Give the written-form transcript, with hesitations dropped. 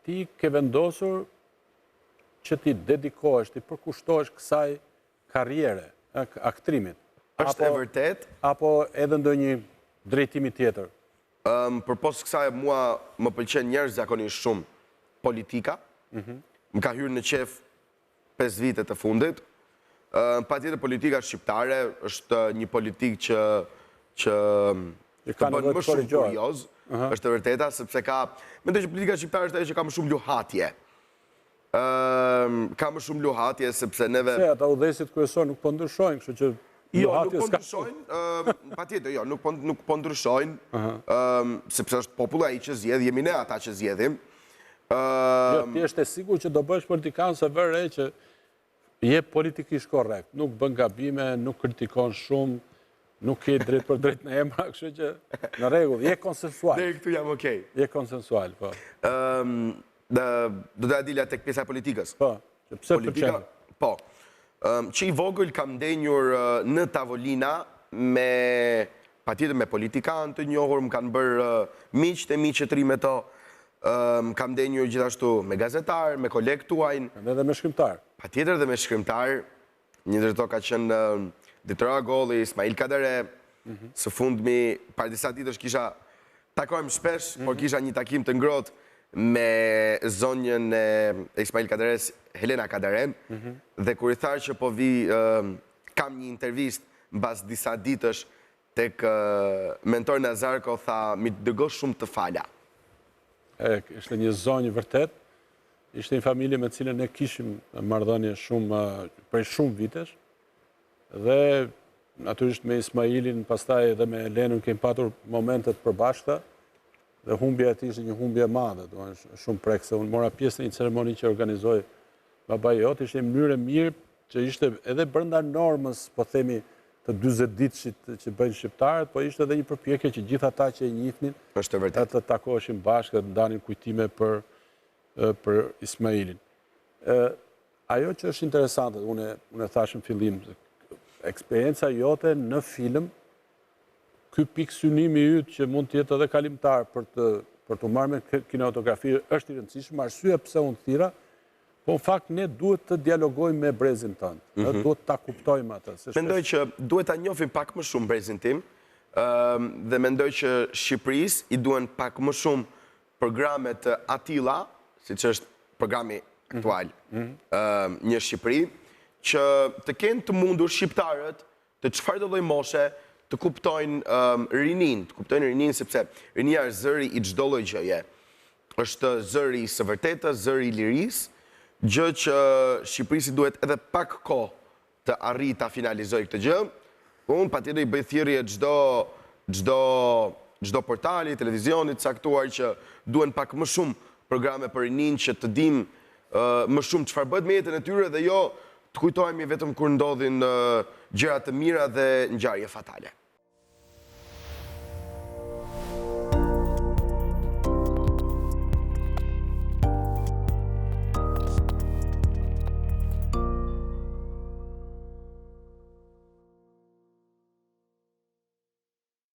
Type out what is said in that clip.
ti ke vendosur që ti dedikohesh, ti përkushtohesh kësaj karriere, aktrimit. Është e vërtet? Apo edhe ndonjë drejtimi tjetër? Përpos kësaj, mua më pëlqen njerëz zakonisht shumë politika. Më ka hyrë në qef 5 vitet e fundit. Patjetër politika shqiptare është një politikë që të bënë më shumë kurioz. Është e vërteta, sepse mendoj që politika shqiptare është ajo që ka më shumë luhatje. Ka më shumë luhatje, sepse neve... Se, ata udhëheqësit kryesor nuk po ndryshojnë, kështu që... Jo, nuk po ndryshojnë, patjetër, jo, nuk po ndryshojnë, sepse është populli ai që zgjedh, jemi ne ata që zgjedhim. Jo, ti është e sigurt që do bësh politikan se vëre që je politikisht korrekt, nuk bën gabime, nuk kritikon shumë, nuk ke drejt për drejt në emra, kështu që në rregull, je konsensual. Deri këtu jam okay. Je konsensual, po. Do të dilja tek pjesa e politikës. Po, që pse pëlqen? Po. Që i vogël kam ndenjur në tavolina me patjetër me politikanë të njohur, më kanë bërë miq të miqetri me to. Kam ndenjur gjithashtu me gazetar, me kolegë tuaj. Edhe me shkrimtar. Patjetër dhe me shkrimtar. Një ndër to ka qenë Ditora Golli, Ismail Kadare. Së fundmi, para disa ditësh kisha takojmë shpesh, por kisha një takim të ngrohtë me zonjën e Ismail Kadares, Helena Kadaren, dhe kur i tharë që po vi, kam një intervist mbas disa ditësh tek mentor Nazarko, tha, mi të dërgosh shumë të fala. Ishte një zonjë vërtet, ishte një familje me cilën ne kishim marrëdhënie prej shumë vitesh, dhe natyrisht me Ismailin, pastaj edhe me Helenën kemi patur momentet përbashkëta, dhe humbja e tij ishte një humbje e madhe, shumë prekse. Unë mora pjesë në një ceremoni që organizoi babai jot, ishte një mënyrë e mirë që ishte edhe brenda normës, po themi, të 40 ditëshit që bëjnë shqiptarët, po ishte edhe një përpjekje që gjithë ata që e njihnin të takoheshin bashkë dhe të ndanin kujtime për Ismailin. Ajo që është interesante, unë e thash në fillim, eksperienca jote në film, ky pikë synimi yt që mund të jetë edhe kalimtar për të marrë me kinematografi është i rëndësishëm, arsye pse unë thira, po në fakt ne duhet të dialogojmë me brezin tënd, duhet ta kuptojmë atë. Mendoj që duhet ta njohim pak më shumë brezin tim, dhe mendoj që Shqipërisë i duhen pak më shumë programe të Atilla, siç është programi aktual, Një Shqipëri, që të kenë të mundur shqiptarët të çfarëdo lloj moshe të kuptojnë rinin, sepse rinia është zëri i çdo lloj gjëje. Është zëri i së vërtetës, zëri i lirisë, gjë që Shqipërisi duhet edhe pak kohë të arrijë ta finalizojë këtë gjë. Unë patjetër i bëj thirrje çdo portali, televizionit caktuar që duhen pak më shumë programe për rinin që të dimë më shumë çfarë bëhet me jetën e tyre dhe jo të kujtohemi vetëm kur ndodhin gjëra të mira dhe ngjarje fatale.